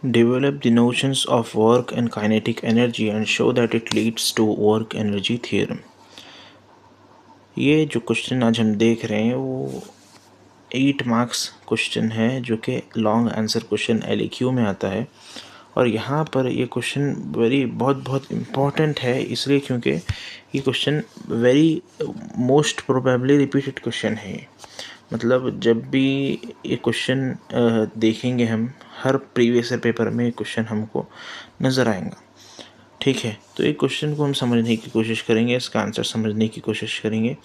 Develop the notions of work and kinetic energy and show that it leads to work energy theorem। ये जो question आज हम देख रहे हैं वो 8 मार्क्स क्वेश्चन है, जो कि लॉन्ग आंसर क्वेश्चन LAQ में आता है। और यहाँ पर ये क्वेश्चन बहुत इम्पॉर्टेंट है, इसलिए क्योंकि ये question very most probably repeated question है। मतलब जब भी ये क्वेश्चन देखेंगे हम, हर प्रीवियस पेपर में ये क्वेश्चन हमको नज़र आएगा। ठीक है, तो एक क्वेश्चन को हम समझने की कोशिश करेंगे, इसका आंसर समझने की कोशिश करेंगे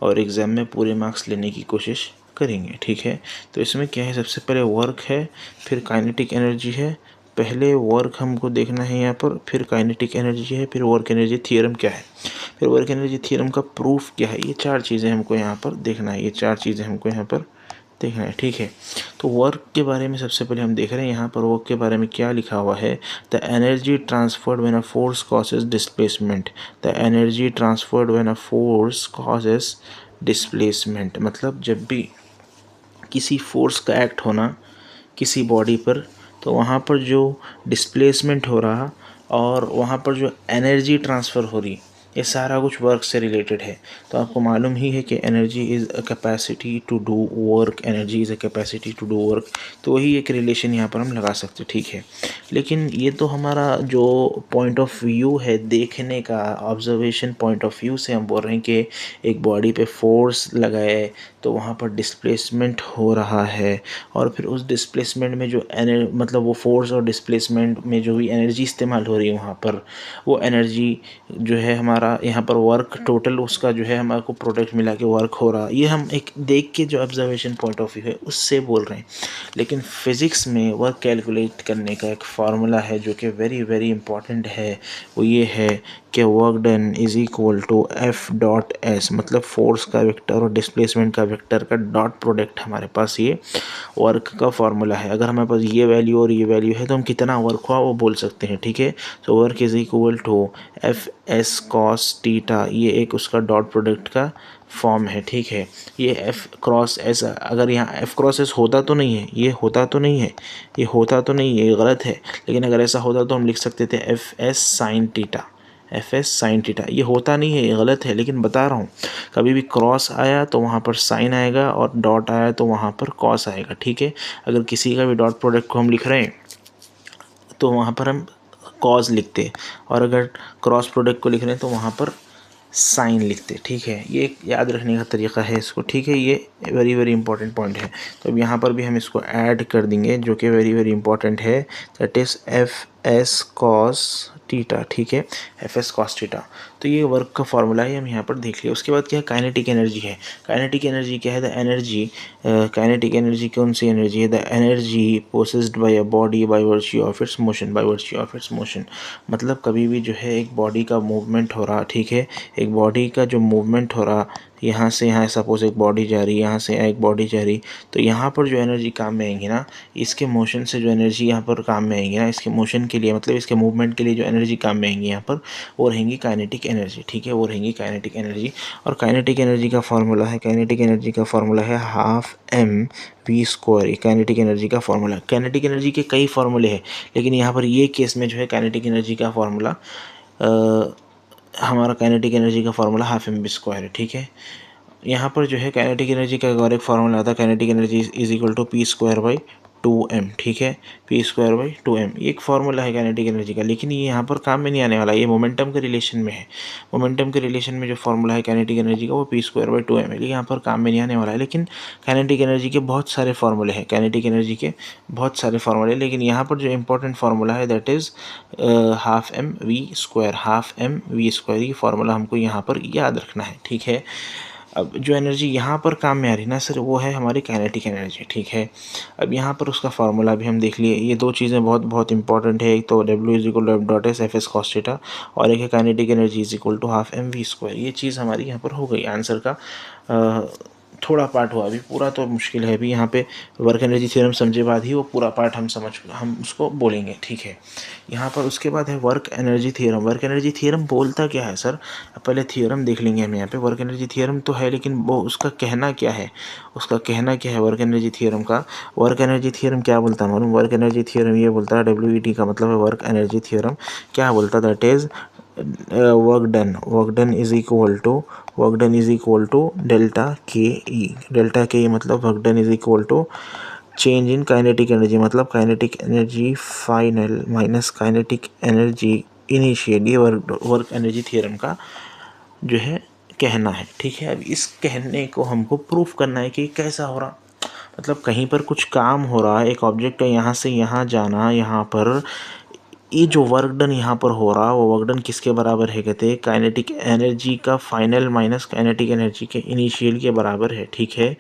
और एग्ज़ाम में पूरे मार्क्स लेने की कोशिश करेंगे। ठीक है, तो इसमें क्या है, सबसे पहले वर्क है, फिर काइनेटिक एनर्जी है। पहले वर्क हमको देखना है यहाँ पर, फिर काइनेटिक एनर्जी है, फिर वर्क एनर्जी थ्योरम क्या है, फिर वर्क एनर्जी थ्योरम का प्रूफ क्या है। ये 4 चीज़ें हमको यहाँ पर देखना है, ये 4 चीज़ें हमको यहाँ पर देखना है। ठीक है, तो वर्क के बारे में सबसे पहले हम देख रहे हैं यहाँ पर वर्क के बारे में क्या लिखा हुआ है। The energy transferred when a force causes displacement. The energy transferred when a force causes displacement, मतलब जब भी किसी फोर्स का एक्ट होना किसी बॉडी पर, तो वहाँ पर जो डिस्प्लेसमेंट हो रहा और वहाँ पर जो एनर्जी ट्रांसफ़र हो रही, ये सारा कुछ वर्क से रिलेटेड है। तो आपको मालूम ही है कि energy is a capacity to do work, energy is a capacity to do work. तो वही एक रिलेशन यहाँ पर हम लगा सकते, ठीक है। लेकिन ये तो हमारा जो पॉइंट ऑफ व्यू है देखने का, ऑब्जर्वेशन पॉइंट ऑफ व्यू से हम बोल रहे हैं कि एक बॉडी पे फोर्स लगाए तो वहाँ पर डिस्प्लेसमेंट हो रहा है, और फिर उस डिस्प्लेसमेंट में जो मतलब वो फोर्स और डिस्प्लेसमेंट में जो भी एनर्जी इस्तेमाल हो रही है वहाँ पर, वो एनर्जी जो है हमारा यहाँ पर वर्क टोटल उसका जो है हमारे को प्रोडक्ट मिला के वर्क हो रहा, ये हम एक देख के जो ऑब्जर्वेशन पॉइंट ऑफ व्यू है उससे बोल रहे हैं। लेकिन फिज़िक्स में वर्क कैलकुलेट करने का एक फार्मूला है जो कि वेरी इंपॉर्टेंट है। वो ये है कि work done is equal to F dot S, मतलब फोर्स का वेक्टर और डिस्प्लेसमेंट का वेक्टर का डॉट प्रोडक्ट हमारे पास ये वर्क का फार्मूला है। अगर हमारे पास ये वैल्यू और ये वैल्यू है तो हम कितना वर्क हुआ वो बोल सकते हैं। ठीक है, so work is equal to F S cos theta, ये एक उसका डॉट प्रोडक्ट का फॉर्म है। ठीक है, ये एफ क्रॉस एस, अगर यहाँ एफ क्रॉस एस होता तो नहीं है, ये होता तो नहीं है, ये होता तो नहीं है, ये गलत है। लेकिन अगर ऐसा होता तो हम लिख सकते थे F S sine theta, F S sine theta. ये होता नहीं है, ये गलत है, लेकिन बता रहा हूँ कभी भी क्रॉस आया तो वहाँ पर साइन आएगा और डॉट आया तो वहाँ पर कॉस आएगा। ठीक है, अगर किसी का भी डॉट प्रोडक्ट को हम लिख रहे हैं तो वहाँ पर हम कॉज लिखते, और अगर क्रॉस प्रोडक्ट को लिख रहे हैं तो वहाँ पर साइन लिखते। ठीक है, ये एक याद रखने का तरीका है इसको। ठीक है, ये वेरी इंपॉर्टेंट पॉइंट है। तो अब यहाँ पर भी हम इसको ऐड कर देंगे जो कि वेरी इंपॉर्टेंट है, that is F S cos theta. ठीक है, एफ एस कॉस टीटा। तो ये वर्क का फॉर्मूला है, हम यहाँ पर देख लिया। उसके बाद क्या है, काइनेटिक एनर्जी है। काइनेटिक एनर्जी क्या है, द एनर्जी, काइनेटिक एनर्जी कौन सी एनर्जी है, the energy possessed bye a body by virtue of its motion, by virtue of its motion. मतलब कभी भी जो है एक बॉडी का मूवमेंट हो रहा, ठीक है, एक बॉडी का जो मूवमेंट हो रहा, यहाँ से यहाँ सपोज एक बॉडी जा रही, यहाँ से यहाँ एक बॉडी जा रही, तो यहाँ पर जो एनर्जी काम में आएंगी ना, इसके मोशन से जो एनर्जी यहाँ पर काम में आएंगी ना, इसके मोशन के लिए, मतलब इसके मूवमेंट के लिए जो एनर्जी काम में आएंगी यहाँ पर, वो रहेंगी काइनेटिक एनर्जी। ठीक है, वो रहेंगी काइनेटिक एनर्जी। और काइनेटिक एनर्जी का फार्मूला है, काइनेटिक एनर्जी का फार्मूला है half M V square. Kinetic energy का फार्मूला, काइनेटिक एनर्जी के कई फार्मूले हैं, लेकिन यहाँ पर ये केस में जो है काइनेटिक एनर्जी का फार्मूला, हमारा काइनेटिक एनर्जी का formula half M B square है। ठीक है, यहाँ पर जो है काइनेटिक एनर्जी का और एक फार्मूला आता है, kinetic energy is equal to P square by 2m। ठीक है, पी स्क्वायर बाई 2m ये एक फार्मूला है काइनेटिक एनर्जी का, लेकिन ये यहाँ पर काम में नहीं आने वाला, ये मोमेंटम के रिलेशन में है। मोमेंटम के रिलेशन में जो फार्मूला है काइनेटिक एनर्जी का वो पी स्क्वायर बाई 2m है, लेकिन यहाँ पर काम में नहीं आने वाला है। लेकिन काइनेटिक एनर्जी के बहुत सारे फार्मूले हैं, काइनेटिक एनर्जी के बहुत सारे फार्मूले, लेकिन यहाँ पर जो इंपॉर्टेंट फार्मूला है that is half M V square, half M V square. ये फार्मूला हमको यहाँ पर याद रखना है। ठीक है, अब जो एनर्जी यहाँ पर काम में आ रही ना सर, वो है हमारी काइनेटिक एनर्जी। ठीक है, अब यहाँ पर उसका फार्मूला भी हम देख लिए। ये दो चीज़ें बहुत इंपॉर्टेंट है, एक तो W is equal to F dot S F S cos theta, और एक है kinetic energy is equal to half M V square. ये चीज़ हमारी यहाँ पर हो गई आंसर का थोड़ा पार्ट हुआ, अभी पूरा तो मुश्किल है। अभी यहाँ पे वर्क एनर्जी थ्योरम समझे बाद ही वो पूरा पार्ट हम उसको बोलेंगे, ठीक है। यहाँ पर उसके बाद है work energy theorem. Work energy theorem बोलता क्या है सर? पहले थ्योरम देख लेंगे हम यहाँ पे। वर्क एनर्जी थ्योरम तो है, लेकिन वो उसका कहना क्या है, उसका कहना क्या है वर्क एनर्जी थ्योरम का? वर्क एनर्जी थ्योरम क्या बोलता है मालूम? वर्क एनर्जी थ्योरम ये बोलता है, WET का मतलब है वर्क एनर्जी थ्योरम। क्या बोलता है? That is work done is equal to delta K E. Delta K E मतलब work done is equal to change in kinetic energy, मतलब kinetic energy final minus kinetic energy initial. ये work energy theorem का जो है कहना है, ठीक है। अब इस कहने को हमको प्रूफ करना है कि कैसा हो रहा, मतलब कहीं पर कुछ काम हो रहा है, एक ऑब्जेक्ट है यहाँ से यहाँ जाना, यहाँ पर ये जो वर्क डन यहाँ पर हो रहा है वो वर्क डन किसके बराबर है? कहते हैं काइनेटिक एनर्जी का फाइनल माइनस काइनेटिक एनर्जी के इनिशियल के बराबर है, ठीक है।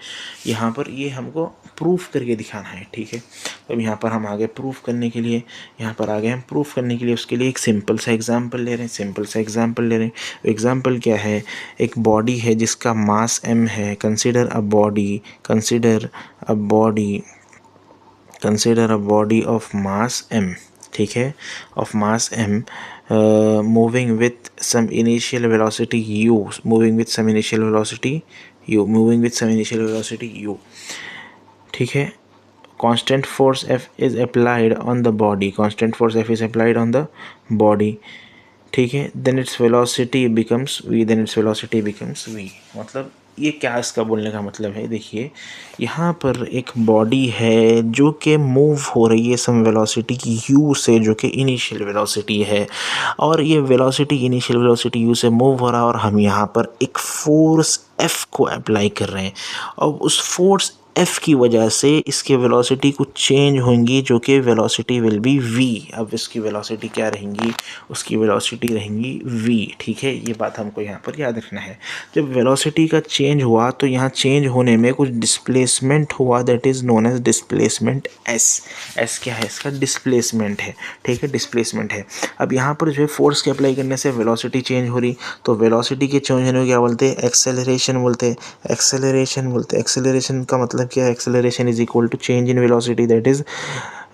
यहाँ पर ये हमको प्रूफ करके दिखाना है, ठीक है। तो अब यहाँ पर हम आगे प्रूफ करने के लिए, यहाँ पर आगे हम प्रूफ करने के लिए उसके लिए एक सिंपल सा एग्जाम्पल ले रहे हैं। सिंपल सा एग्जाम्पल ले रहे हैं। एग्जाम्पल क्या है? एक बॉडी है जिसका मास m है। Consider a body, consider a body, consider a body of mass m, ठीक है, of mass m, moving with some initial velocity u, moving with some initial velocity u, moving with some initial velocity u, ठीक है। constant force F is applied on the body, constant force F is applied on the body, ठीक है। then its velocity becomes v, then its velocity becomes v। मतलब ये क्या इसका बोलने का मतलब है? देखिए यहाँ पर एक बॉडी है जो कि मूव हो रही है सम वेलोसिटी की u से, जो कि इनिशियल वेलोसिटी है, और ये वेलोसिटी इनिशियल वेलोसिटी u से मूव हो रहा है, और हम यहाँ पर एक फोर्स F को अप्लाई कर रहे हैं। अब उस फोर्स F की वजह से इसके वेलोसिटी कुछ चेंज होंगी, जो कि वेलोसिटी विल बी v। अब इसकी वेलोसिटी क्या रहेंगी? उसकी वेलोसिटी रहेंगी v, ठीक है। ये बात हमको यहाँ पर याद रखना है। जब वेलोसिटी का चेंज हुआ तो यहाँ चेंज होने में कुछ डिस्प्लेसमेंट हुआ, that is known as displacement s। s क्या है? इसका डिस्प्लेसमेंट है, ठीक है, डिस्प्लेसमेंट है। अब यहाँ पर जो है फोर्स के अप्लाई करने से वेलोसिटी चेंज हो रही, तो वेलोसिटी के चेंज होने को क्या बोलते हैं? एक्सेलरेशन बोलते हैं। एक्सेलरेशन बोलते हैं। एक्सेलरेशन का मतलब क्या है? Acceleration is equal to change in velocity, that is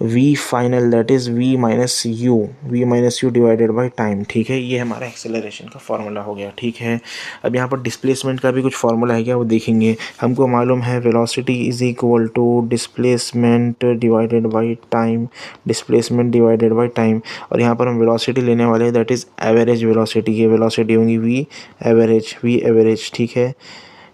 v final, that is v minus U divided by time, ठीक है। ये हमारा एक्सेलरेशन का फार्मूला हो गया, ठीक है। अब यहाँ पर डिस्प्लेसमेंट का भी कुछ फार्मूला है क्या, वो देखेंगे। हमको मालूम है velocity is equal to displacement divided by time, displacement divided by time, और यहाँ पर हम वेलोसिटी लेने वाले हैं, दैट इज़ एवरेज वेलोसिटी। ये वेलोसिटी होंगी वी एवरेज, ठीक है।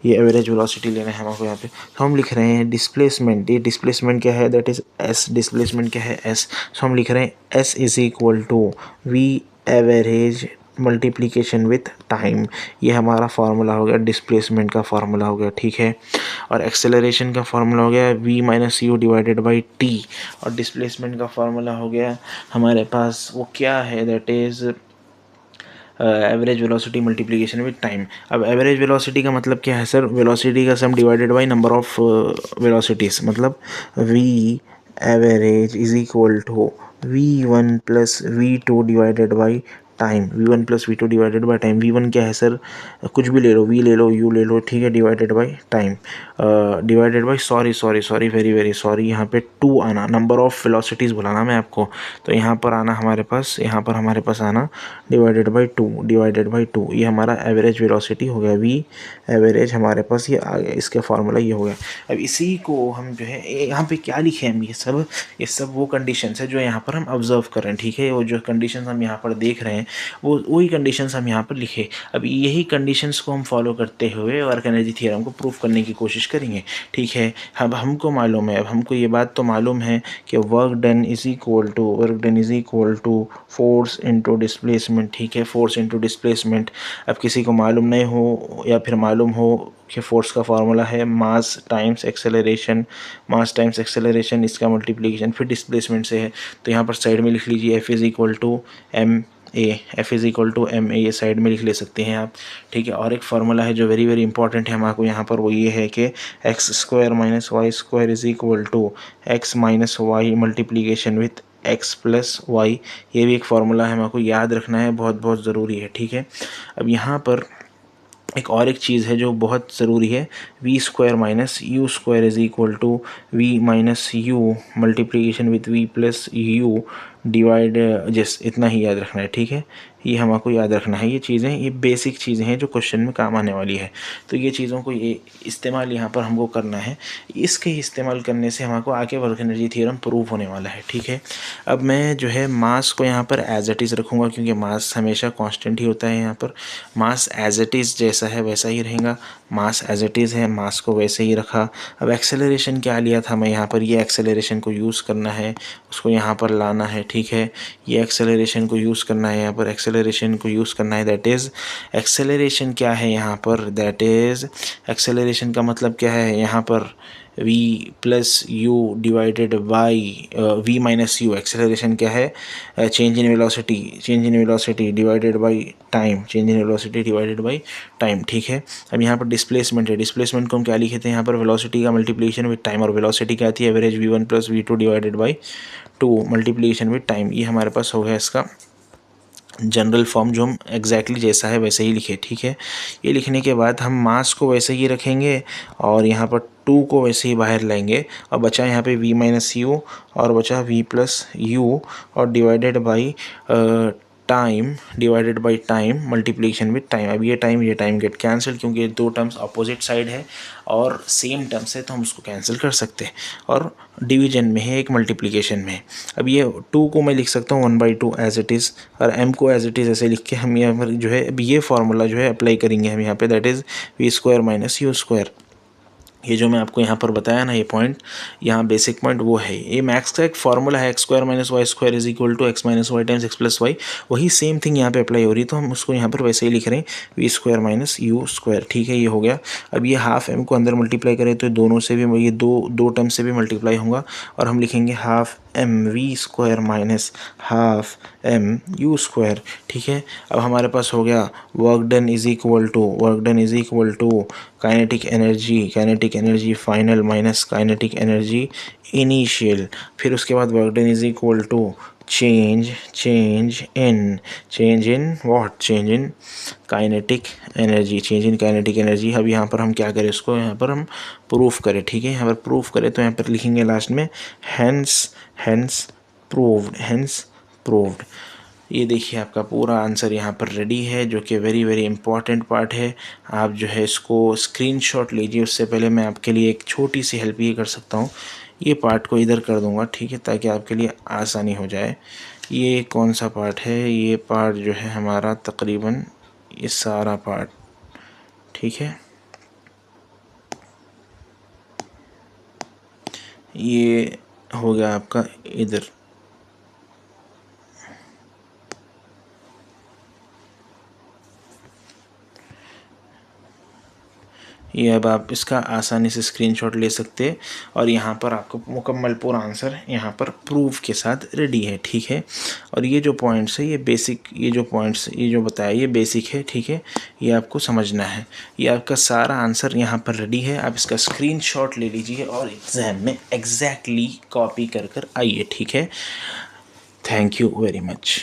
ये एवरेज वेलोसिटी लेना है हमको यहाँ पे। तो हम लिख रहे हैं डिस्प्लेसमेंट, ये डिस्प्लेसमेंट क्या है? That is S. डिस्प्लेसमेंट क्या है? एस। सो हम लिख रहे हैं S is equal to V average multiplication with time. ये हमारा फार्मूला हो गया, डिस्प्लेसमेंट का फार्मूला हो गया, ठीक है। और एक्सेलरेशन का फार्मूला हो गया v minus U divided by T, और डिस्प्लेसमेंट का फार्मूला हो गया हमारे पास, वो क्या है? That is average velocity multiplication with time. अब एवरेज वेलोसिटी का मतलब क्या है सर? वेलोसिटी का sum divided by number of velocities, मतलब V average is equal to v1 plus v2 divided by time. v1 plus v2 divided by time. v1 क्या है sir? कुछ भी ले लो, v ले लो, u ले लो, ठीक है, divided by time, divided by sorry very sorry, यहाँ पे 2 आना, नंबर ऑफ वेलोसिटीज़ बुलाना मैं आपको, तो यहाँ पर आना हमारे पास, यहाँ पर हमारे पास आना डिवाइडेड बाई 2, ये हमारा एवरेज वेलोसिटी हो गया, v एवरेज हमारे पास ये आ गया, इसका फार्मूला ये हो गया। अब इसी को हम जो है यहाँ पे क्या लिखे हम, ये सब वो कंडीशंस है जो यहाँ पर हम ऑब्जर्व कर रहे हैं, ठीक है। वो जो कंडीशंस हम यहाँ पर देख रहे हैं वो वही कंडीशंस हम यहाँ पर लिखे। अब यही कंडीशंस को हम फॉलो करते हुए वर्क एनर्जी थ्योरम को प्रूफ करने की कोशिश करेंगे, ठीक है। अब हमको मालूम है, अब हमको ये बात तो मालूम है कि work done is equal to force into displacement, ठीक है, फोर्स इनटू डिस्प्लेसमेंट। अब किसी को मालूम नहीं हो या फिर मालूम हो कि फोर्स का फार्मूला है मास टाइम्स एक्सेलरेशन, इसका मल्टीप्लिकेशन फिर डिस्प्लेसमेंट से है, तो यहाँ पर साइड में लिख लीजिए F is equal to M A, ये साइड में लिख ले सकते हैं आप, ठीक है। और एक फार्मूला है जो वेरी इंपॉर्टेंट है हमारे यहाँ पर, वो ये है कि X square minus Y square is equal to X minus Y multiplication with X plus Y. ये भी एक फार्मूला है, हमारे याद रखना है, बहुत ज़रूरी है, ठीक है। अब यहाँ पर एक चीज़ है जो बहुत ज़रूरी है, V square minus U square is equal to V minus U multiplication with V plus U divide, just इतना ही याद रखना है, ठीक है। ये हमको याद रखना है, ये चीज़ें, ये बेसिक चीज़ें हैं जो क्वेश्चन में काम आने वाली है। तो ये चीज़ों को ये इस्तेमाल यहाँ पर हमको करना है। इसके इस्तेमाल करने से हमको आगे वर्क एनर्जी थ्योरम प्रूव होने वाला है, ठीक है। अब मैं जो है मास को यहाँ पर एज इट इज़ रखूँगा, क्योंकि मास हमेशा कांस्टेंट ही होता है। यहाँ पर मास एज इट इज़ जैसा है वैसा ही रहेगा, मास एज इट इज़ है, मास को वैसे ही रखा। अब एक्सेलरेशन क्या लिया था मैं यहाँ पर, ये एक्सेलरेशन को यूज़ करना है, उसको यहाँ पर लाना है, ठीक है। ये एक्सेलरेशन को यूज़ करना है, यहाँ पर एक्सेलरेशन को यूज़ करना है, दैट इज़ एक्सेलरेशन क्या है यहाँ पर, दैट इज़ एक्सेलरेशन का मतलब क्या है यहाँ पर, v plus you divided by v minus you. Acceleration क्या है, change in velocity divided by time, change in velocity divided by time, ठीक है। अब यहाँ पर डिस्प्लेसमेंट है, डिस्प्लेसमेंट को हम क्या लिखे थे यहाँ पर, वेलोसिटी का मल्टीप्लिकेशन विद टाइम, और वेलोसिटी क्या थी, average v1 plus v2 divided by 2 multiplication with time. ये हमारे पास हो गया इसका जनरल फॉर्म, जो हम एग्जैक्टली जैसा है वैसे ही लिखे, ठीक है। ये लिखने के बाद हम मास को वैसे ही रखेंगे और यहाँ पर 2 को वैसे ही बाहर लाएंगे, और बचा यहाँ पे v माइनस यू और बचा v प्लस यू और divided by time multiplication with time. अब ये टाइम गेट कैंसिल, क्योंकि ये दो टर्म्स अपोजिट साइड है और सेम टर्म्स है, तो हम उसको कैंसिल कर सकते हैं, और डिवीजन में है, एक मल्टीप्लिकेशन में है। अब ये 2 को मैं लिख सकता हूँ 1/2 एज इट इज़, और m को एज इट इज़ ऐसे लिख के हम यहाँ पर जो है अब ये फार्मूला जो है अप्लाई करेंगे हम यहाँ पे, that is V square minus U square. ये जो मैं आपको यहाँ पर बताया ना, ये पॉइंट, यहाँ बेसिक पॉइंट वो है। ये मैक्स का एक फार्मूला है, X square minus Y square is equal to X minus Y times X plus Y. वही सेम थिंग यहाँ पे अप्लाई हो रही है, तो हम उसको यहाँ पर वैसे ही लिख रहे हैं, V square minus U square, ठीक है। ये हो गया। अब ये हाफ एम को अंदर मल्टीप्लाई करें तो दोनों से भी, ये दो टर्म से भी मल्टीप्लाई होगा, और हम लिखेंगे half M V square minus half M U square, ठीक है। अब हमारे पास हो गया work done is equal to kinetic energy final minus kinetic energy initial. फिर उसके बाद work done is equal to change in kinetic energy. अब यहाँ पर हम क्या करें, इसको यहाँ पर हम प्रूफ करें, ठीक है। यहाँ पर प्रूफ करें तो यहाँ पर लिखेंगे लास्ट में हेंस प्रूव्ड। ये देखिए आपका पूरा आंसर यहाँ पर रेडी है, जो कि वेरी वेरी इंपॉर्टेंट पार्ट है। आप जो है इसको स्क्रीनशॉट लीजिए। उससे पहले मैं आपके लिए एक छोटी सी हेल्प ये कर सकता हूँ, ये पार्ट को इधर कर दूँगा, ठीक है, ताकि आपके लिए आसानी हो जाए। ये कौन सा पार्ट है, ये पार्ट जो है हमारा तकरीबन ये सारा पार्ट, ठीक है। ये हो गया आपका इधर, ये अब आप इसका आसानी से स्क्रीनशॉट ले सकते हैं, और यहाँ पर आपको मुकम्मल पूरा आंसर यहाँ पर प्रूफ के साथ रेडी है, ठीक है। और ये जो पॉइंट्स है, ये बेसिक, ये जो पॉइंट्स ये जो बताया ये बेसिक है, ठीक है। ये आपको समझना है। ये आपका सारा आंसर यहाँ पर रेडी है। आप इसका स्क्रीनशॉट ले लीजिए और एग्ज़ाम में एग्जैक्टली कॉपी कर आइए, ठीक है। Thank you very much.